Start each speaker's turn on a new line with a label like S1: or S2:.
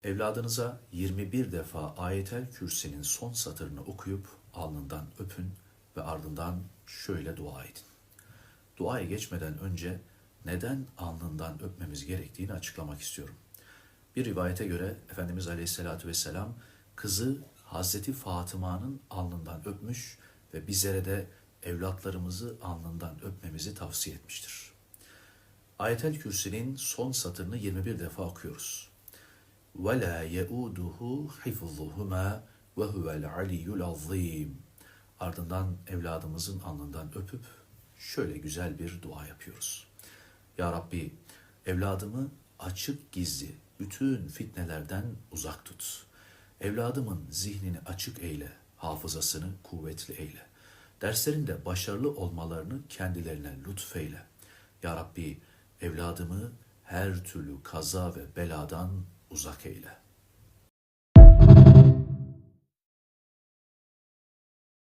S1: Evladınıza 21 defa Ayetel Kürsi'nin son satırını okuyup alnından öpün ve ardından şöyle dua edin. Duaya geçmeden önce neden alnından öpmemiz gerektiğini açıklamak istiyorum. Bir rivayete göre Efendimiz Aleyhisselatü Vesselam kızı Hazreti Fatıma'nın alnından öpmüş ve bizlere de evlatlarımızı alnından öpmemizi tavsiye etmiştir. Ayetel Kürsi'nin son satırını 21 defa okuyoruz. وَلَا يَؤُودُهُ حِفْظُهُمَا وَهُوَ الْعَلِيُّ الْعَظِيمُ. Ardından evladımızın alnından öpüp şöyle güzel bir dua yapıyoruz. Ya Rabbi, evladımı açık gizli bütün fitnelerden uzak tut. Evladımın zihnini açık eyle, hafızasını kuvvetli eyle. Derslerinde başarılı olmalarını kendilerine lütfeyle. Ya Rabbi, evladımı her türlü kaza ve beladan uzak eyle.